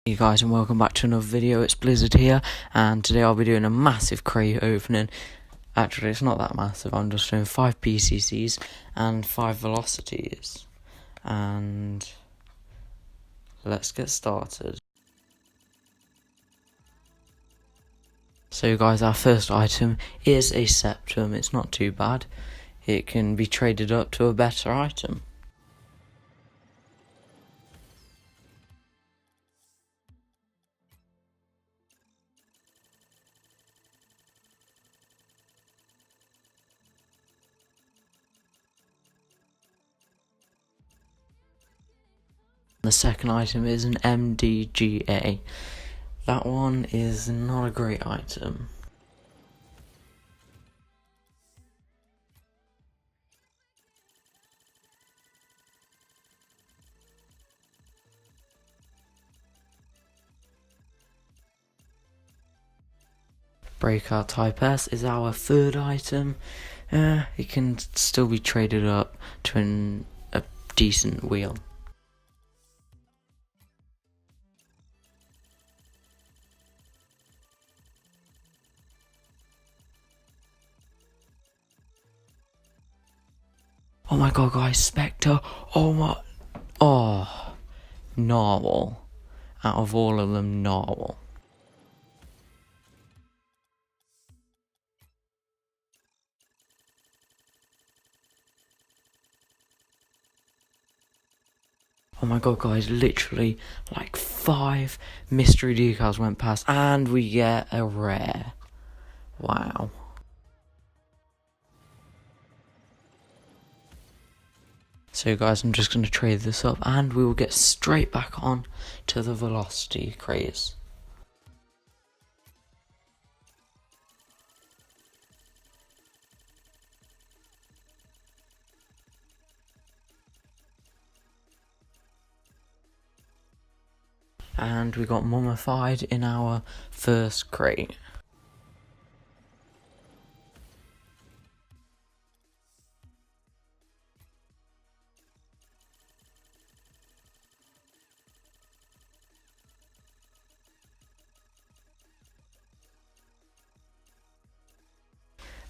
Hey guys, and welcome back to another video. It's Blizzard here, and today I'll be doing a massive crate opening. Actually, it's not that massive. I'm just doing 5 PCCs and 5 velocities, and let's get started. So guys, our first item is a septum. It's not too bad. It can be traded up to a better item. The second item is an MDGA. That one is not a great item. Breakout Type S is our third item. It can still be traded up to a decent wheel. Oh my god guys, Spectre, Narwhal. Out of all of them, Narwhal. Oh my god guys, literally like 5 mystery decals went past and we get a rare. Wow. So guys, I'm just going to trade this up and we will get straight back on to the velocity craze. And we got mummified in our first crate.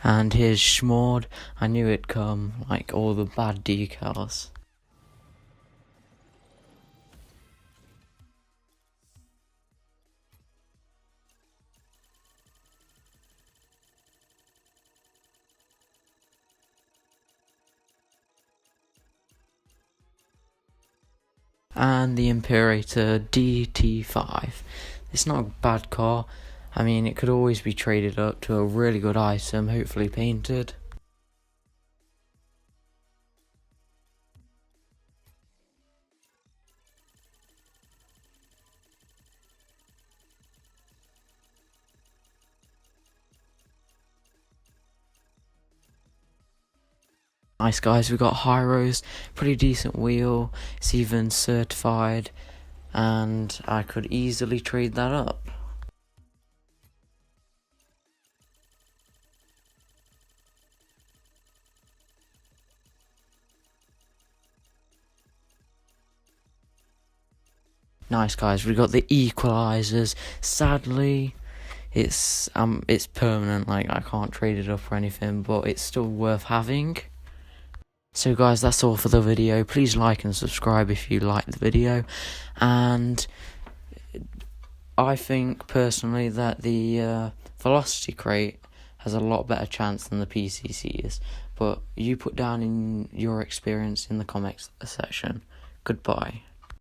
And here's Schmord. I knew it'd come, like all the bad decals. And the Imperator DT5. It's not a bad car. I mean, it could always be traded up to a really good item, hopefully painted. Nice guys, we got Hyros, pretty decent wheel, it's even certified, and I could easily trade that up. Nice guys, we got the equalizers. Sadly, it's permanent, like I can't trade it up or anything, but it's still worth having. So guys, that's all for the video. Please like and subscribe if you like the video, and I think personally that the velocity crate has a lot better chance than the PCCs, but you put down in your experience in the comments section. Goodbye.